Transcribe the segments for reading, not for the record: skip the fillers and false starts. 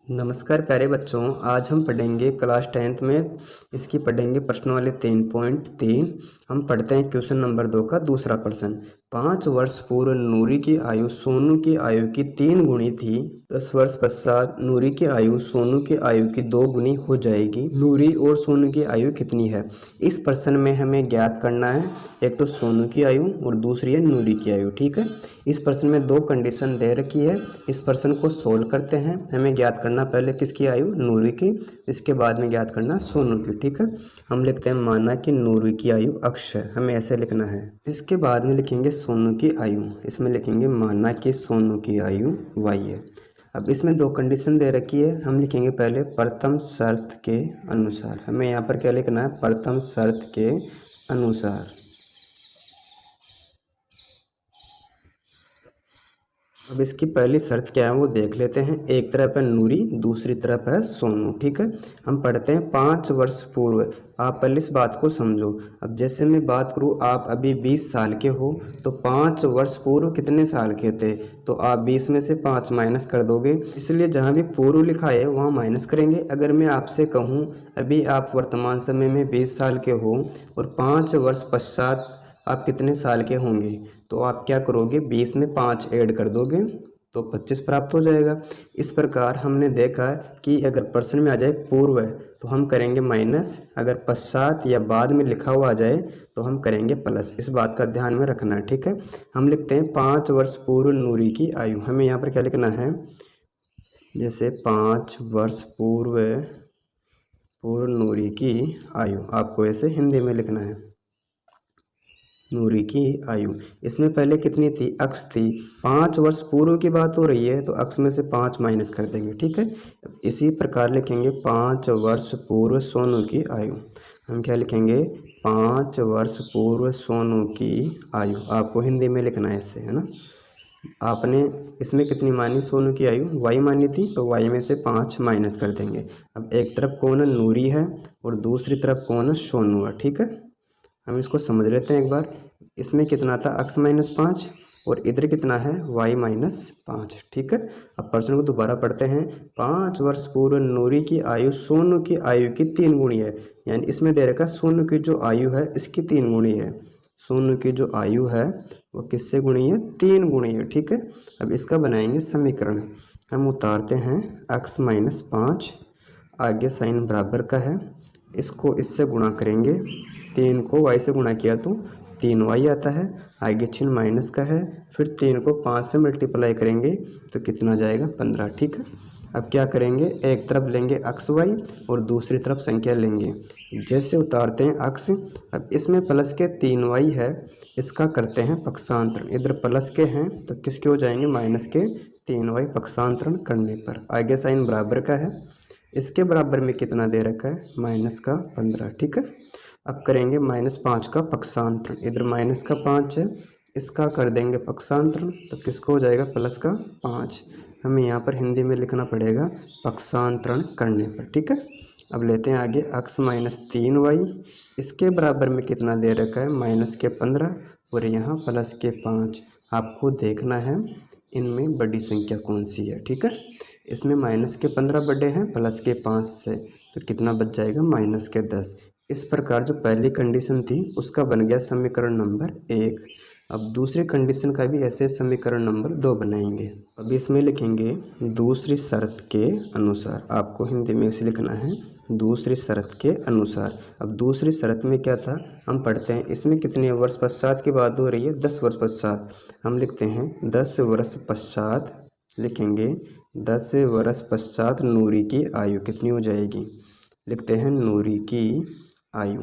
नमस्कार प्यारे बच्चों, आज हम पढ़ेंगे क्लास 10th में इसकी पढ़ेंगे प्रश्न वाले 3.3। हम पढ़ते हैं क्वेश्चन नंबर 2 का दूसरा प्रश्न। 5 वर्ष पूर्व नूरी की आयु सोनू की आयु की 3 गुनी थी। 10 वर्ष पश्चात नूरी की आयु सोनू की आयु की 2 गुनी हो जाएगी। नूरी और सोनू की आयु कितनी है? इस प्रश्न में हमें ज्ञात करना है, एक तो सोनू की आयु और दूसरी है नूरी की आयु। ठीक है, इस प्रश्न में 2 कंडीशन दे रखी है। इस प्रश्न को सोल्व करते हैं। हमें ज्ञात करना पहले किसकी आयु? नूरी की, इसके बाद में ज्ञात करना सोनू की। ठीक है, हम लिखते हैं माना कि नूरी की आयु अक्ष है, हमें ऐसे लिखना है। इसके बाद में लिखेंगे सोनू की आयु, इसमें लिखेंगे माना कि सोनू की आयु y है। अब इसमें 2 कंडीशन दे रखी है। हम लिखेंगे पहले प्रथम शर्त के अनुसार। हमें यहाँ पर क्या लिखना है? प्रथम शर्त के अनुसार। अब इसकी पहली शर्त क्या है वो देख लेते हैं। एक तरफ है नूरी, दूसरी तरफ है सोनू। ठीक है, हम पढ़ते हैं 5 वर्ष पूर्व। आप पहले इस बात को समझो। अब जैसे मैं बात करूँ, आप अभी 20 साल के हो, तो 5 वर्ष पूर्व कितने साल के थे? तो आप 20 में से 5 माइनस कर दोगे, इसलिए जहाँ भी पूर्व लिखा है वहाँ माइनस करेंगे। अगर मैं आपसे कहूँ अभी आप वर्तमान समय में 20 साल के हो और 5 वर्ष पश्चात आप कितने साल के होंगे, तो आप क्या करोगे? 20 में 5 ऐड कर दोगे तो 25 प्राप्त हो जाएगा। इस प्रकार हमने देखा कि अगर प्रश्न में आ जाए पूर्व है तो हम करेंगे माइनस, अगर पश्चात या बाद में लिखा हुआ आ जाए तो हम करेंगे प्लस। इस बात का ध्यान में रखना है। ठीक है, हम लिखते हैं 5 वर्ष पूर्व नूरी की आयु। हमें यहाँ पर क्या लिखना है? जैसे 5 वर्ष पूर्व नूरी की आयु, आपको ऐसे हिंदी में लिखना है। नूरी की आयु, इसमें पहले कितनी थी? अक्ष थी। 5 वर्ष पूर्व की बात हो रही है तो अक्ष में से 5 माइनस कर देंगे। ठीक है, इसी प्रकार लिखेंगे 5 वर्ष पूर्व सोनू की आयु। हम क्या लिखेंगे? 5 वर्ष पूर्व सोनू की आयु। आपको हिंदी में लिखना है ऐसे, है ना। आपने इसमें कितनी मानी? सोनू की आयु y मानी थी, तो y में से 5 माइनस कर देंगे। अब एक तरफ कौन है? नूरी है और दूसरी तरफ कौन है? सोनू है। ठीक है, हम इसको समझ लेते हैं एक बार। इसमें कितना था? x माइनस 5, और इधर कितना है? y minus 5। ठीक है, अब प्रश्न को दोबारा पढ़ते हैं। 5 वर्ष पूर्व नूरी की आयु सोनू की आयु की 3 गुणी है। यानी इसमें दे रखा सोनू की जो आयु है इसकी 3 गुणी है। सोनू की जो आयु है वो किससे गुणी है? 3 गुणी है। ठीक है, अब इसका बनाएंगे समीकरण। हम उतारते हैं x माइनस 5, आगे साइन बराबर का है, इसको इससे गुणा करेंगे। 3 को y से गुणा किया तो 3y आता है, आगे चिन्ह माइनस का है, फिर 3 को 5 से मल्टीप्लाई करेंगे तो कितना जाएगा? 15। ठीक है, अब क्या करेंगे? एक तरफ लेंगे x y और दूसरी तरफ संख्या लेंगे। जैसे उतारते हैं x, अब इसमें प्लस के 3y है, इसका करते हैं पक्षांतरण। इधर प्लस के हैं तो किसके हो जाएंगे? माइनस के 3y। पक्षांतरण करने पर आगे साइन बराबर का है, इसके बराबर में कितना दे रखा है? माइनस का 15। ठीक है, अब करेंगे -5 का पक्षांतरण। इधर माइनस का 5 है, इसका कर देंगे पक्षांतरण तो किसको हो जाएगा? प्लस का 5। हमें यहाँ पर हिंदी में लिखना पड़ेगा पक्षांतरण करने पर। ठीक है, अब लेते हैं आगे x माइनस 3y, इसके बराबर में कितना दे रखा है? माइनस के 15 और यहाँ प्लस के 5। आपको देखना है इनमें बड़ी संख्या कौन सी है। ठीक है, इसमें माइनस के 15 बड़े हैं प्लस के 5 से, तो कितना बच जाएगा? माइनस के 10। इस प्रकार जो पहली कंडीशन थी उसका बन गया समीकरण नंबर 1। अब दूसरी कंडीशन का भी ऐसे समीकरण नंबर 2 बनाएंगे। अब इसमें लिखेंगे दूसरी शर्त के अनुसार। आपको हिंदी में इसे लिखना है दूसरी शर्त के अनुसार। अब दूसरी शर्त में क्या था? हम पढ़ते हैं इसमें कितने वर्ष पश्चात की बात हो रही है? 10 वर्ष पश्चात। हम लिखते हैं 10 वर्ष पश्चात, लिखेंगे 10 वर्ष पश्चात नूरी की आयु कितनी हो जाएगी? लिखते हैं नूरी की आयु।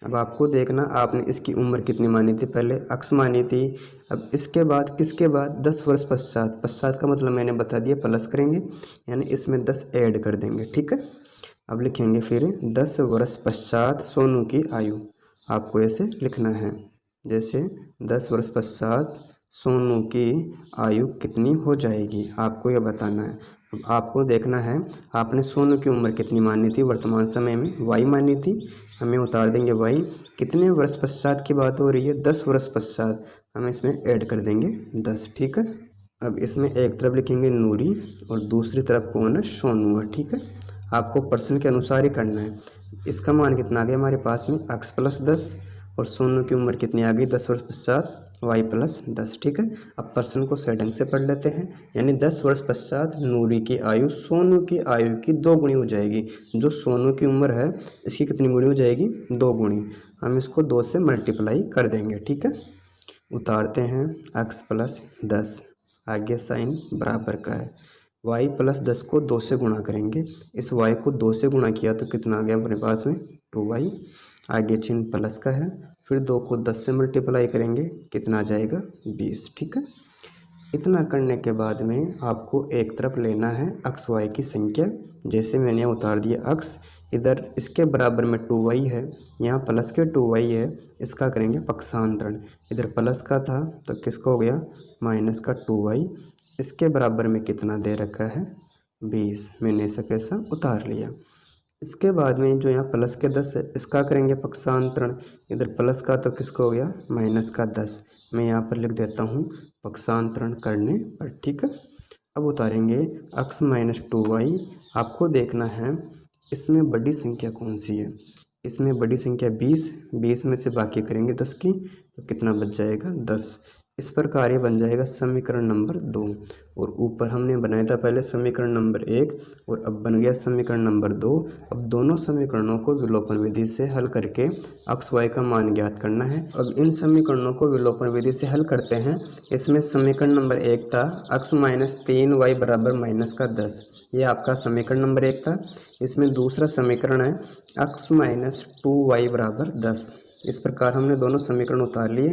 अब आपको देखना, आपने इसकी उम्र कितनी मानी थी? पहले x मानी थी। अब इसके बाद किसके बाद? 10 वर्ष पश्चात। पश्चात का मतलब मैंने बता दिया, प्लस करेंगे, यानी इसमें 10 ऐड कर देंगे। ठीक है, अब लिखेंगे फिर 10 वर्ष पश्चात सोनू की आयु। आपको ऐसे लिखना है, जैसे 10 वर्ष पश्चात सोनू की आयु कितनी हो जाएगी, आपको यह बताना है। अब आपको देखना है आपने सोनू की उम्र कितनी मानी थी वर्तमान समय में? y मानी थी, हमें उतार देंगे y। कितने वर्ष पश्चात की बात हो रही है? 10 वर्ष पश्चात, हम इसमें ऐड कर देंगे 10। ठीक है, अब इसमें एक तरफ लिखेंगे नूरी और दूसरी तरफ कौन है, सोनू है। ठीक है, आपको प्रश्न के अनुसार ही करना है। इसका मान कितना आ गया हमारे पास में, x + 10, और सोनू की उम्र कितनी आ गई, 10 वर्ष पश्चात y + 10। ठीक है, अब प्रश्न को सही ढंग से पढ़ लेते हैं। यानी 10 वर्ष पश्चात नूरी की आयु सोनू की आयु की 2 गुनी हो जाएगी। जो सोनू की उम्र है इसकी कितनी गुनी हो जाएगी, 2 गुनी। हम इसको 2 से मल्टीप्लाई कर देंगे। ठीक है, उतारते हैं x + 10, आगे साइन बराबर का है, y + 10 को 2 से गुणा करेंगे। इस y को 2 से गुणा किया तो कितना आ गया अपने पास में, 2y। आगे चिन्ह प्लस का है, फिर 2 को 10 से मल्टीप्लाई करेंगे, कितना आ जाएगा, 20। ठीक है, इतना करने के बाद में आपको एक तरफ लेना है x y की संख्या। जैसे मैंने उतार दिया x, इधर इसके बराबर में 2y है, यहाँ प्लस के 2y है, इसका करेंगे पक्षांतरण। इधर प्लस का था तो किसका हो गया, माइनस का 2y। इसके बराबर में कितना दे रखा है, 20। मैंने ऐसा कैसा उतार लिया। इसके बाद में जो यहाँ प्लस के 10 है इसका करेंगे पक्षांतरण। इधर प्लस का तो किसका हो गया, माइनस का 10। मैं यहाँ पर लिख देता हूँ पक्षांतरण करने पर। ठीक है, अब उतारेंगे x - 2y। आपको देखना है इसमें बड़ी संख्या कौन सी है। इसमें बड़ी संख्या 20 में से बाकी करेंगे 10 की तो कितना बच जाएगा, 10। इस प्रकार ये बन जाएगा समीकरण नंबर 2। और ऊपर हमने बनाया था पहले समीकरण नंबर 1 और अब बन गया समीकरण नंबर 2। अब दोनों समीकरणों को विलोपन विधि से हल करके x y का मान ज्ञात करना है। अब इन समीकरणों को विलोपन विधि से हल करते हैं। इसमें समीकरण नंबर 1 था x - 3y = -10, ये आपका समीकरण नंबर 1 था। इसमें दूसरा समीकरण है x - 2y = 10। इस प्रकार हमने दोनों समीकरण उतार लिए।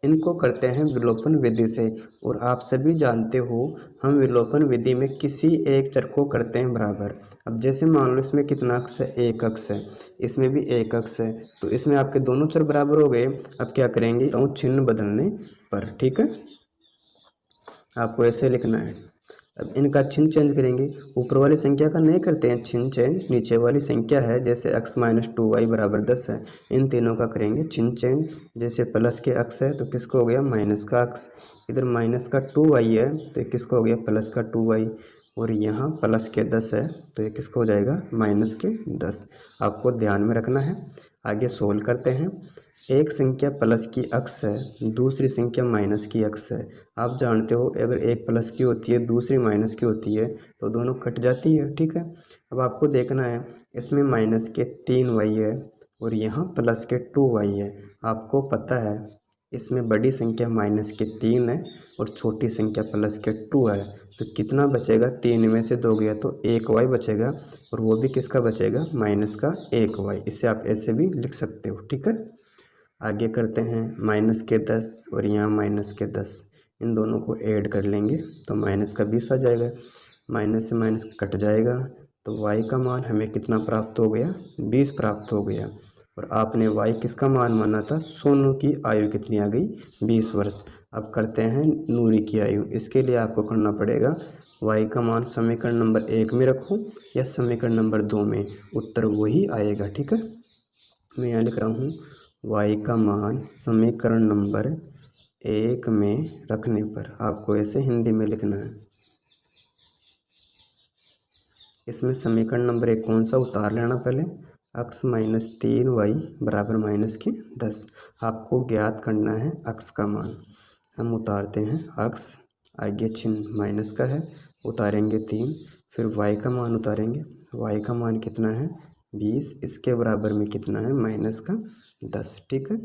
इनको करते हैं विलोपन विधि से। और आप सभी जानते हो हम विलोपन विधि में किसी एक चर को करते हैं बराबर। अब जैसे मान लो इसमें कितना अक्ष है, 1 अक्ष है, इसमें भी 1 अक्ष है, तो इसमें आपके दोनों चर बराबर हो गए। अब क्या करेंगे, तो चिन्ह बदलने पर। ठीक है, आपको ऐसे लिखना है। अब इनका चिन्ह चेंज करेंगे। ऊपर वाली संख्या का नहीं करते हैं चिन्ह चेंज, नीचे वाली संख्या है जैसे x - 2y = 10 है, इन तीनों का करेंगे चिन्ह चेंज। जैसे प्लस के अक्ष है तो किसको हो गया, माइनस का अक्ष। इधर माइनस का 2y है तो ये किसको हो गया, प्लस का 2y। और यहाँ प्लस के 10 है तो ये किसको हो जाएगा, माइनस के 10। आपको ध्यान में रखना है। आगे सोल्व करते हैं। एक संख्या प्लस की अक्ष है, दूसरी संख्या माइनस की अक्ष है। आप जानते हो अगर एक प्लस की होती है दूसरी माइनस की होती है तो दोनों कट जाती है। ठीक है, अब आपको देखना है इसमें माइनस के 3y है और यहाँ प्लस के 2y है। आपको पता है इसमें बड़ी संख्या माइनस के 3 है और छोटी संख्या प्लस के 2 है। तो कितना बचेगा, 3 में से 2 गया तो 1y बचेगा, और वो भी किसका बचेगा, माइनस का 1y। इसे आप ऐसे भी लिख सकते हो। ठीक है, आगे करते हैं माइनस के 10 और यहाँ माइनस के 10, इन दोनों को ऐड कर लेंगे तो माइनस का 20 आ जाएगा। माइनस से माइनस कट जाएगा तो y का मान हमें कितना प्राप्त हो गया, 20 प्राप्त हो गया। और आपने y किसका मान माना था, सोनू की आयु कितनी आ गई, 20 वर्ष। अब करते हैं नूरी की आयु। इसके लिए आपको करना पड़ेगा y का मान समीकरण नंबर 1 में रखूँ या समीकरण नंबर 2 में, उत्तर वही आएगा। ठीक है, मैं यहाँ लिख रहा हूँ y का मान समीकरण नंबर 1 में रखने पर। आपको ऐसे हिंदी में लिखना है। इसमें समीकरण नंबर 1 कौन सा उतार लेना पहले, x - 3y = -10। आपको ज्ञात करना है x का मान। हम उतारते हैं x, आगे चिन्ह माइनस का है, उतारेंगे 3, फिर y का मान उतारेंगे। y का मान कितना है, 20, इसके बराबर में कितना है, माइनस का 10। ठीक है,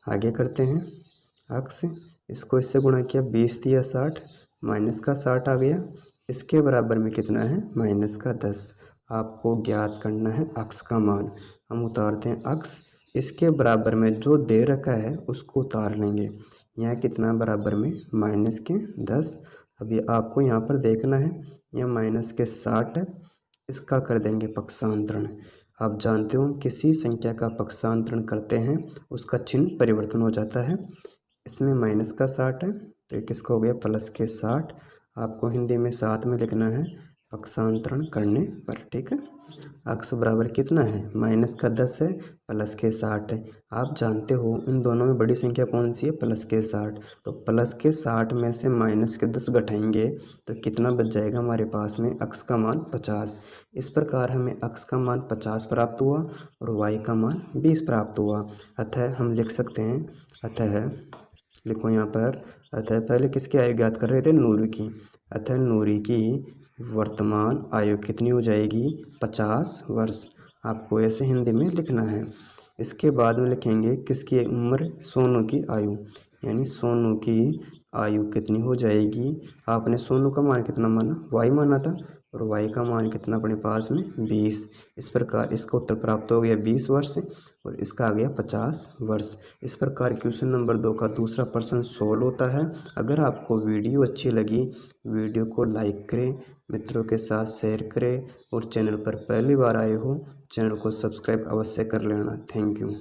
आगे करते हैं x, इसको इससे गुणा किया, 20 दिया 60, माइनस का 60 आ गया, इसके बराबर में कितना है, माइनस का 10। आपको ज्ञात करना है x का मान। हम उतारते हैं x, इसके बराबर में जो दे रखा है उसको उतार लेंगे। यहाँ कितना बराबर में, माइनस के 10। अभी आपको यहाँ पर देखना है यहाँ माइनस के 60 है, इसका कर देंगे पक्षांतरण। आप जानते हो किसी संख्या का पक्षांतरण करते हैं उसका चिन्ह परिवर्तन हो जाता है। इसमें माइनस का 60 है तो किसका हो गया, प्लस के 60। आपको हिंदी में साथ में लिखना है पक्षांतरण करने पर, ठीक है। अक्स बराबर कितना है, माइनस का 10 है, प्लस के 60 है। आप जानते हो इन दोनों में बड़ी संख्या कौन सी है, प्लस के 60। तो प्लस के 60 में से माइनस के 10 घटाएंगे तो कितना बच जाएगा हमारे पास में, अक्स का मान 50। इस प्रकार हमें अक्स का मान 50 प्राप्त हुआ और वाई का मान 20 प्राप्त हुआ। अतः हम लिख सकते हैं, अतः लिखो यहाँ पर, अतः पहले किसकी आयु ज्ञात कर रहे थे, नूरी की। अतः नूरी की वर्तमान आयु कितनी हो जाएगी, 50 वर्ष। आपको ऐसे हिंदी में लिखना है। इसके बाद में लिखेंगे किसकी उम्र, सोनू की आयु, यानी सोनू की आयु कितनी हो जाएगी। आपने सोनू का मान कितना माना, वाई माना था, और वाई का मान कितना अपने पास में 20। इस प्रकार इसका उत्तर प्राप्त हो गया 20 वर्ष और इसका आ गया 50 वर्ष। इस प्रकार क्वेश्चन नंबर 2 का दूसरा प्रश्न सोल्व होता है। अगर आपको वीडियो अच्छी लगी, वीडियो को लाइक करें, मित्रों के साथ शेयर करें और चैनल पर पहली बार आए हो चैनल को सब्सक्राइब अवश्य कर लेना। Thank you.